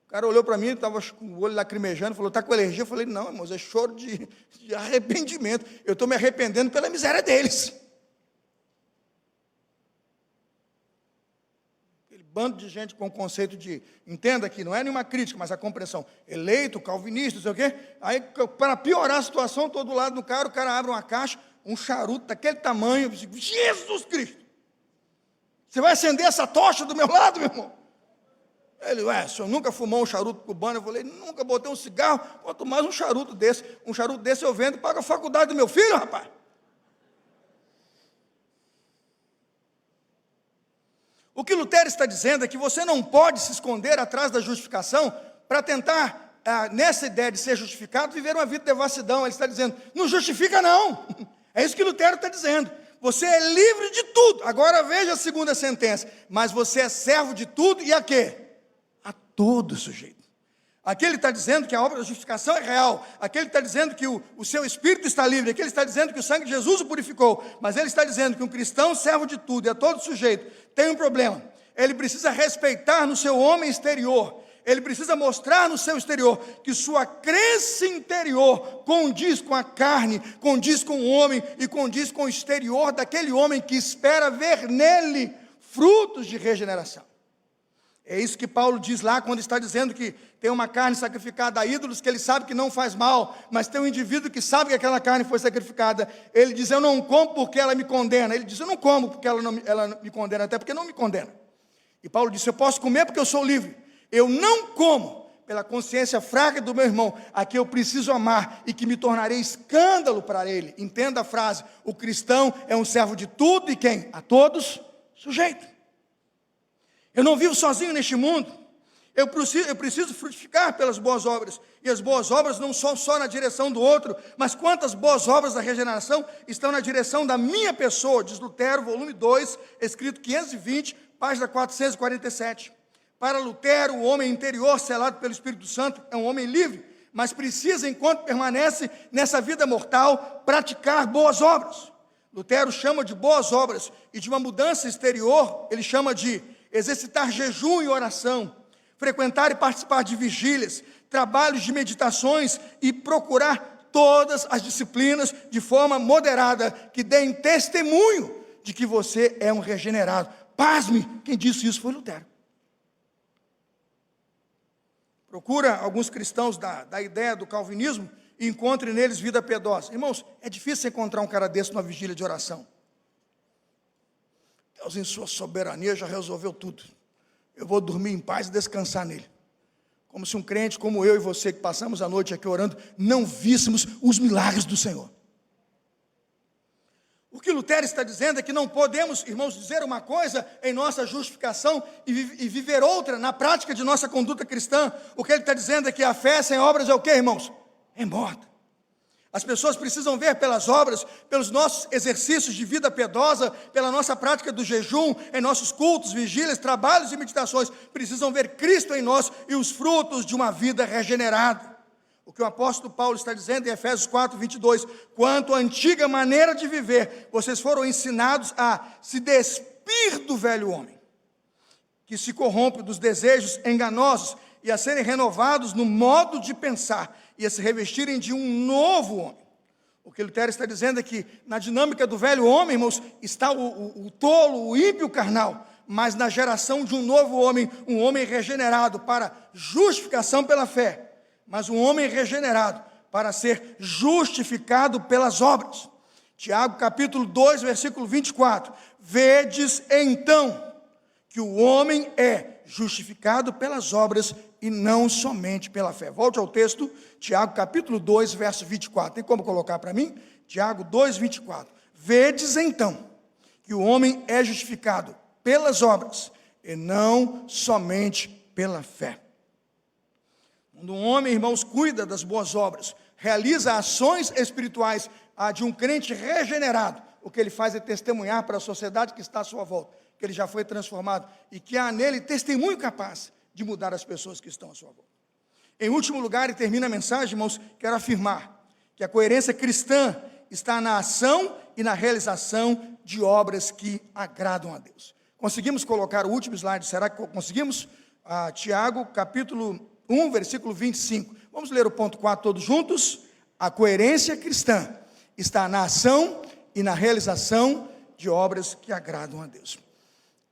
O cara olhou para mim, estava com o olho lacrimejando, falou, está com alergia? Eu falei, não, irmãos, é choro de arrependimento. Eu estou me arrependendo pela miséria deles. Bando de gente com o conceito de, entenda que não é nenhuma crítica, mas a compreensão, eleito, calvinista, não sei o quê, aí para piorar a situação, todo lado do cara, o cara abre uma caixa, um charuto daquele tamanho, Jesus Cristo, você vai acender essa tocha do meu lado, meu irmão? Ele, o senhor nunca fumou um charuto cubano? Eu falei, nunca botei um cigarro, quanto mais um charuto desse eu vendo e pago a faculdade do meu filho, rapaz. O que Lutero está dizendo é que você não pode se esconder atrás da justificação para tentar, nessa ideia de ser justificado, viver uma vida de devassidão. Ele está dizendo, não justifica não. É isso que Lutero está dizendo. Você é livre de tudo. Agora veja a segunda sentença. Mas você é servo de tudo e a quê? A todo sujeito. Aqui ele está dizendo que a obra da justificação é real. Aqui ele está dizendo que o seu espírito está livre. Aqui ele está dizendo que o sangue de Jesus o purificou. Mas ele está dizendo que um cristão servo de tudo e a todo sujeito tem um problema. Ele precisa respeitar no seu homem exterior. Ele precisa mostrar no seu exterior que sua crença interior condiz com a carne, condiz com o homem e condiz com o exterior daquele homem que espera ver nele frutos de regeneração. É isso que Paulo diz lá quando está dizendo que tem uma carne sacrificada a ídolos que ele sabe que não faz mal, mas tem um indivíduo que sabe que aquela carne foi sacrificada. Ele diz, eu não como porque ela me condena. Ele diz, eu não como porque ela me condena, até porque não me condena. E Paulo disse, eu posso comer porque eu sou livre. Eu não como pela consciência fraca do meu irmão, a que eu preciso amar e que me tornarei escândalo para ele. Entenda a frase, o cristão é um servo de tudo e quem? A todos sujeito. Eu não vivo sozinho neste mundo, eu preciso frutificar pelas boas obras, e as boas obras não são só na direção do outro, mas quantas boas obras da regeneração estão na direção da minha pessoa, diz Lutero, volume 2, escrito 520, página 447. Para Lutero, o homem interior selado pelo Espírito Santo é um homem livre, mas precisa, enquanto permanece nessa vida mortal, praticar boas obras. Lutero chama de boas obras, e de uma mudança exterior, ele chama de exercitar jejum e oração, frequentar e participar de vigílias, trabalhos de meditações e procurar todas as disciplinas de forma moderada, que deem testemunho de que você é um regenerado. Pasme, quem disse isso foi Lutero. Procura alguns cristãos da ideia do calvinismo e encontre neles vida piedosa. Irmãos, é difícil encontrar um cara desse numa vigília de oração. Deus, em sua soberania, já resolveu tudo. Eu vou dormir em paz e descansar nele. Como se um crente como eu e você, que passamos a noite aqui orando, não víssemos os milagres do Senhor. O que Lutero está dizendo é que não podemos, irmãos, dizer uma coisa em nossa justificação e viver outra na prática de nossa conduta cristã. O que ele está dizendo é que a fé sem obras é o quê, irmãos? É morta. As pessoas precisam ver pelas obras, pelos nossos exercícios de vida piedosa, pela nossa prática do jejum, em nossos cultos, vigílias, trabalhos e meditações, precisam ver Cristo em nós e os frutos de uma vida regenerada. O que o apóstolo Paulo está dizendo em Efésios 4, 22, quanto à antiga maneira de viver, vocês foram ensinados a se despir do velho homem, que se corrompe dos desejos enganosos, e a serem renovados no modo de pensar, e a se revestirem de um novo homem. O que Lutero está dizendo é que na dinâmica do velho homem, irmãos, está o tolo, o ímpio carnal, mas na geração de um novo homem, um homem regenerado para justificação pela fé, mas um homem regenerado para ser justificado pelas obras. Tiago capítulo 2, versículo 24, vedes então que o homem é justificado pelas obras e não somente pela fé. Volte ao texto, Tiago capítulo 2, verso 24. Tem como colocar para mim? Tiago 2, 24. Vedes então que o homem é justificado pelas obras e não somente pela fé. Quando um homem, irmãos, cuida das boas obras, realiza ações espirituais de um crente regenerado, o que ele faz é testemunhar para a sociedade que está à sua volta, que ele já foi transformado e que há nele testemunho capaz de mudar as pessoas que estão à sua volta. Em último lugar, e termina a mensagem, irmãos, quero afirmar que a coerência cristã está na ação e na realização de obras que agradam a Deus. Conseguimos colocar o último slide? Será que conseguimos? Tiago, capítulo 1, versículo 25. Vamos ler o ponto 4 todos juntos? A coerência cristã está na ação e na realização de obras que agradam a Deus.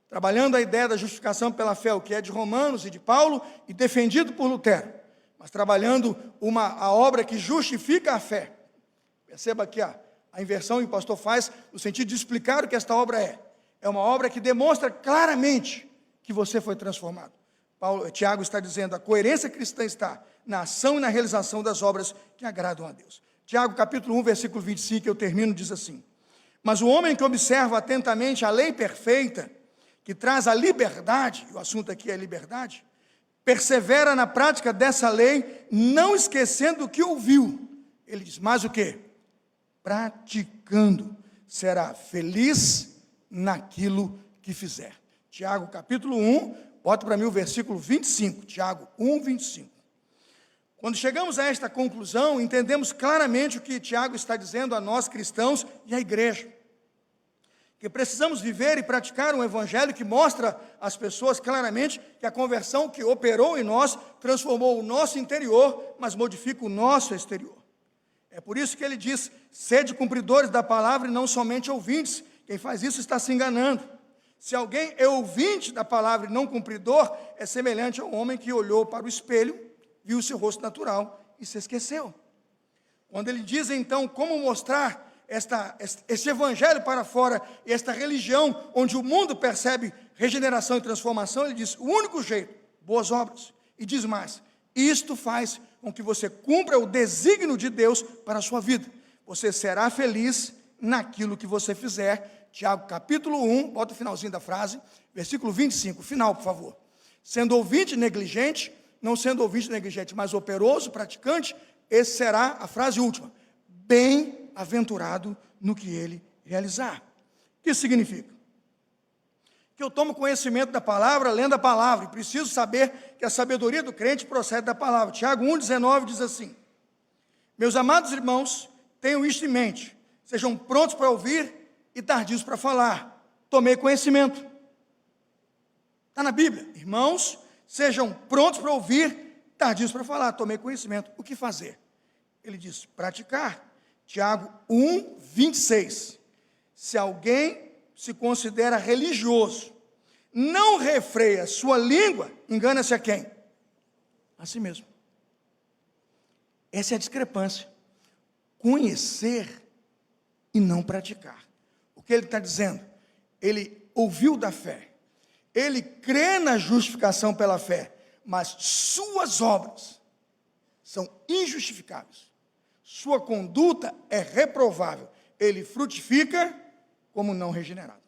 Trabalhando a ideia da justificação pela fé, o que é de Romanos e de Paulo, e defendido por Lutero, mas trabalhando a obra que justifica a fé. Perceba aqui a inversão que o pastor faz, no sentido de explicar o que esta obra é. É uma obra que demonstra claramente que você foi transformado. Tiago está dizendo, a coerência cristã está na ação e na realização das obras que agradam a Deus. Tiago capítulo 1, versículo 25, eu termino, diz assim, mas o homem que observa atentamente a lei perfeita, que traz a liberdade, o assunto aqui é liberdade, persevera na prática dessa lei, não esquecendo o que ouviu. Ele diz, mas o quê? Praticando, será feliz naquilo que fizer. Tiago capítulo 1, bota para mim o versículo 25, Tiago 1, 25. Quando chegamos a esta conclusão, entendemos claramente o que Tiago está dizendo a nós cristãos e à igreja. Que precisamos viver e praticar um evangelho que mostra às pessoas claramente que a conversão que operou em nós transformou o nosso interior, mas modifica o nosso exterior. É por isso que ele diz, sede cumpridores da palavra e não somente ouvintes. Quem faz isso está se enganando. Se alguém é ouvinte da palavra e não cumpridor, é semelhante a um homem que olhou para o espelho, viu o seu rosto natural e se esqueceu. Quando ele diz então como mostrar esse evangelho para fora, e esta religião onde o mundo percebe regeneração e transformação, ele diz, o único jeito, boas obras. E diz mais, isto faz com que você cumpra o desígnio de Deus para a sua vida. Você será feliz naquilo que você fizer. Tiago capítulo 1, bota o finalzinho da frase, versículo 25, final por favor. Sendo ouvinte negligente, não sendo ouvinte negligente, mas operoso, praticante, esse será a frase última, bem-aventurado no que ele realizar. O que isso significa? Que eu tomo conhecimento da palavra, lendo a palavra, e preciso saber que a sabedoria do crente procede da palavra. Tiago 1,19 diz assim, meus amados irmãos, tenham isto em mente, sejam prontos para ouvir e tardios para falar. Tomei conhecimento. Está na Bíblia. Irmãos, sejam prontos para ouvir, tardios para falar. Tomei conhecimento. O que fazer? Ele diz, praticar. Tiago 1, 26. Se alguém se considera religioso, não refreia sua língua, engana-se a quem? a si mesmo. Essa é a discrepância. Conhecer e não praticar. O que ele está dizendo? Ele ouviu da fé, ele crê na justificação pela fé, mas suas obras são injustificáveis. Sua conduta é reprovável. Ele frutifica como não regenerado.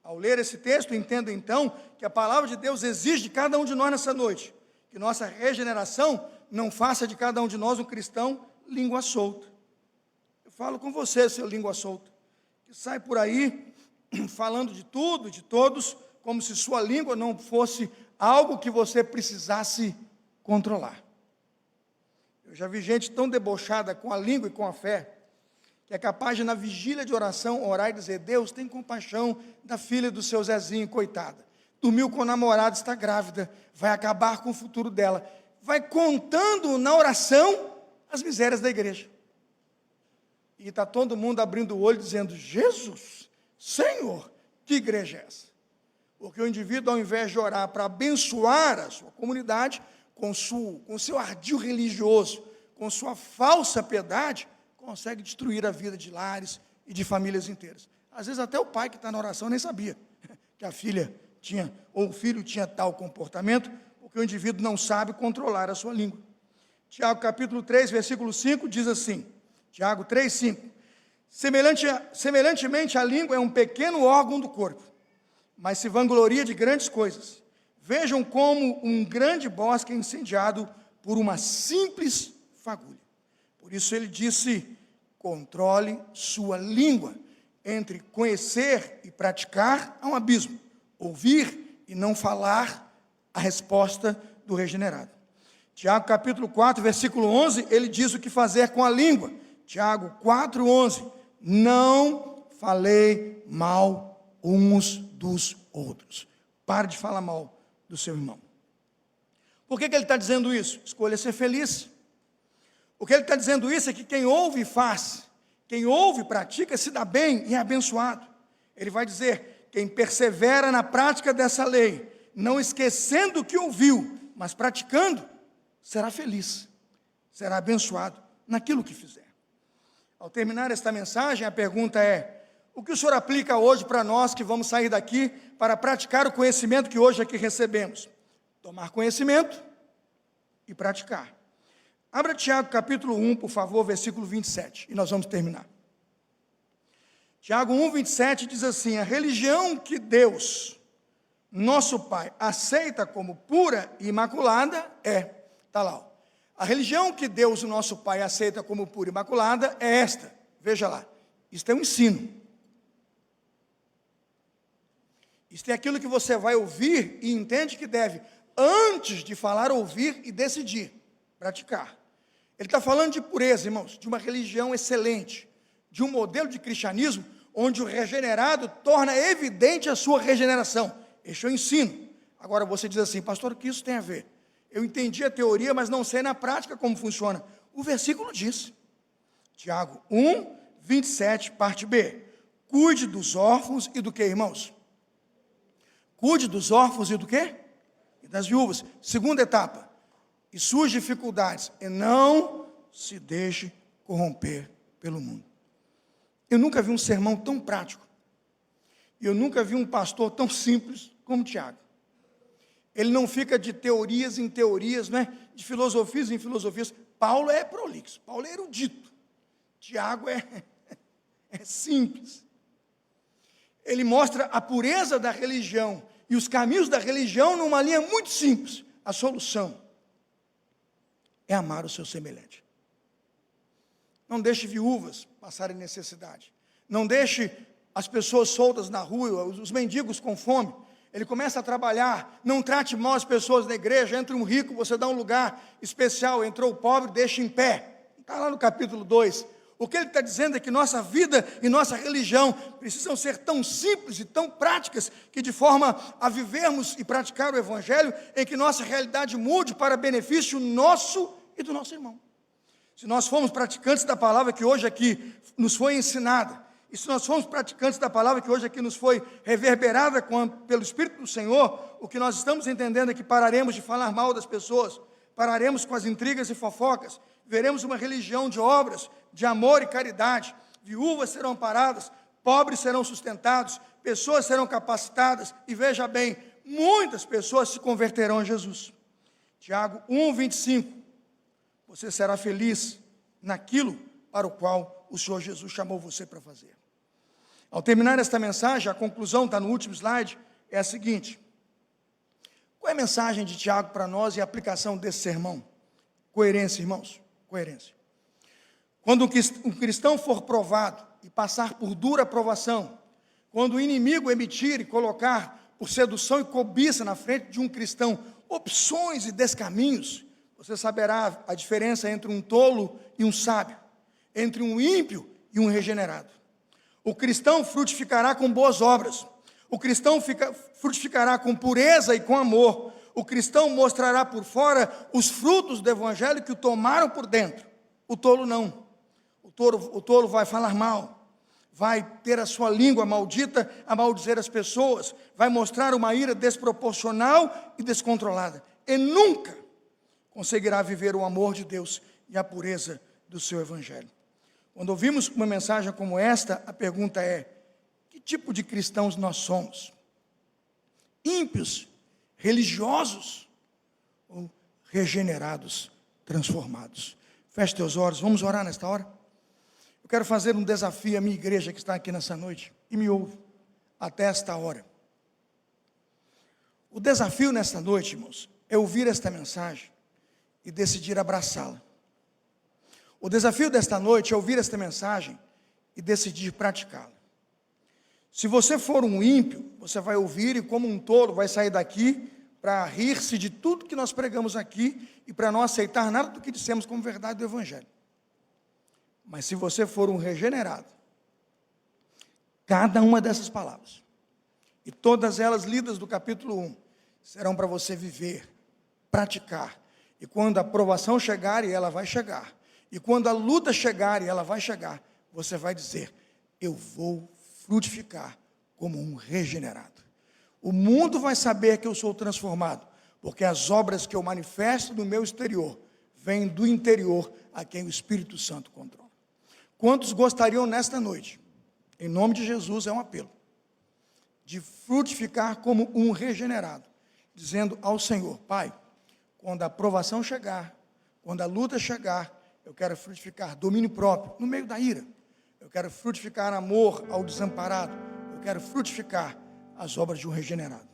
Ao ler esse texto, entendo então que a palavra de Deus exige de cada um de nós nessa noite, que nossa regeneração não faça de cada um de nós um cristão língua solta. Eu falo com você, seu língua solta, que sai por aí falando de tudo, de todos, como se sua língua não fosse algo que você precisasse controlar. Eu já vi gente tão debochada com a língua e com a fé, que é capaz de, na vigília de oração, orar e dizer: Deus, tem compaixão da filha do seu Zezinho, coitada. Dormiu com o namorado, está grávida, vai acabar com o futuro dela. Vai contando na oração as misérias da igreja. E está todo mundo abrindo o olho dizendo: Jesus, Senhor, que igreja é essa? Porque o indivíduo, ao invés de orar para abençoar a sua comunidade, com seu ardil religioso, com sua falsa piedade, consegue destruir a vida de lares e de famílias inteiras. Às vezes até o pai que está na oração nem sabia que a filha tinha, ou o filho tinha tal comportamento, porque o indivíduo não sabe controlar a sua língua. Tiago capítulo 3, versículo 5, diz assim, Tiago 3, 5, semelhantemente a língua é um pequeno órgão do corpo, mas se vangloria de grandes coisas. Vejam como um grande bosque é incendiado por uma simples fagulha. Por isso ele disse: controle sua língua. Entre conhecer e praticar há um abismo. Ouvir e não falar, a resposta do regenerado. Tiago capítulo 4, versículo 11, ele diz o que fazer com a língua. Tiago 4, 11, não falei mal uns dos outros. Pare de falar mal do seu irmão. Por que ele está dizendo isso? Escolha ser feliz. O que ele está dizendo isso é que quem ouve e faz, quem ouve e pratica, se dá bem e é abençoado. Ele vai dizer: quem persevera na prática dessa lei, não esquecendo o que ouviu, mas praticando, será feliz, será abençoado naquilo que fizer. Ao terminar esta mensagem, a pergunta é: o que o senhor aplica hoje para nós que vamos sair daqui para praticar o conhecimento que hoje aqui recebemos? Tomar conhecimento e praticar. Abra Tiago capítulo 1, por favor, versículo 27, e nós vamos terminar. Tiago 1, 27 diz assim: a religião que Deus, nosso Pai, aceita como pura e imaculada está lá, ó. A religião que Deus, nosso Pai, aceita como pura e imaculada é esta, veja lá, isto é um ensino. Isto é aquilo que você vai ouvir e entende que deve, antes de falar, ouvir e decidir, praticar. Ele está falando de pureza, irmãos, de uma religião excelente, de um modelo de cristianismo, onde o regenerado torna evidente a sua regeneração. Este é o ensino. Agora você diz assim: pastor, o que isso tem a ver? Eu entendi a teoria, mas não sei na prática como funciona. O versículo diz, Tiago 1, 27, parte B, cuide dos órfãos e do que, irmãos? Cuide dos órfãos e do quê? E das viúvas. Segunda etapa, e suas dificuldades, e não se deixe corromper pelo mundo. Eu nunca vi um sermão tão prático, e eu nunca vi um pastor tão simples como Tiago. Ele não fica de teorias em teorias, né? De filosofias em filosofias. Paulo é prolixo, Paulo é erudito. Tiago é simples. Ele mostra a pureza da religião e os caminhos da religião numa linha muito simples. A solução é amar o seu semelhante. Não deixe viúvas passarem necessidade. Não deixe as pessoas soltas na rua, os mendigos com fome. Ele começa a trabalhar. Não trate mal as pessoas na igreja. Entra um rico, você dá um lugar especial. Entrou o pobre, deixa em pé. Está lá no capítulo 2. O que ele está dizendo é que nossa vida e nossa religião precisam ser tão simples e tão práticas, que de forma a vivermos e praticar o evangelho, em que nossa realidade mude para benefício nosso e do nosso irmão. Se nós formos praticantes da palavra que hoje aqui nos foi ensinada, e se nós formos praticantes da palavra que hoje aqui nos foi reverberada pelo Espírito do Senhor, o que nós estamos entendendo é que pararemos de falar mal das pessoas, pararemos com as intrigas e fofocas, veremos uma religião de obras, de amor e caridade, viúvas serão amparadas, pobres serão sustentados, pessoas serão capacitadas, e veja bem, muitas pessoas se converterão a Jesus. Tiago 1:25, você será feliz naquilo para o qual o Senhor Jesus chamou você para fazer. Ao terminar esta mensagem, a conclusão está no último slide, é a seguinte: qual é a mensagem de Tiago para nós e a aplicação desse sermão? Coerência, irmãos, coerência. Quando um cristão for provado e passar por dura provação, quando o inimigo emitir e colocar por sedução e cobiça na frente de um cristão opções e descaminhos, você saberá a diferença entre um tolo e um sábio, entre um ímpio e um regenerado. O cristão frutificará com boas obras, o cristão frutificará com pureza e com amor, o cristão mostrará por fora os frutos do evangelho que o tomaram por dentro. O tolo não. O tolo vai falar mal, vai ter a sua língua maldita a maldizer as pessoas, vai mostrar uma ira desproporcional e descontrolada, e nunca conseguirá viver o amor de Deus e a pureza do seu evangelho. Quando ouvimos uma mensagem como esta, a pergunta é: que tipo de cristãos nós somos? Ímpios, religiosos ou regenerados, transformados? Feche teus olhos, vamos orar nesta hora? Eu quero fazer um desafio à minha igreja que está aqui nessa noite e me ouve até esta hora. O desafio nesta noite, irmãos, é ouvir esta mensagem e decidir abraçá-la. O desafio desta noite é ouvir esta mensagem e decidir praticá-la. Se você for um ímpio, você vai ouvir e como um tolo vai sair daqui para rir-se de tudo que nós pregamos aqui e para não aceitar nada do que dissemos como verdade do evangelho. Mas se você for um regenerado, cada uma dessas palavras, e todas elas lidas do capítulo 1, serão para você viver, praticar, e quando a provação chegar, e ela vai chegar, e quando a luta chegar, e ela vai chegar, você vai dizer: eu vou frutificar como um regenerado. O mundo vai saber que eu sou transformado, porque as obras que eu manifesto no meu exterior, vêm do interior a quem o Espírito Santo controla. Quantos gostariam nesta noite, em nome de Jesus, é um apelo, de frutificar como um regenerado, dizendo ao Senhor: Pai, quando a provação chegar, quando a luta chegar, eu quero frutificar domínio próprio, no meio da ira, eu quero frutificar amor ao desamparado, eu quero frutificar as obras de um regenerado.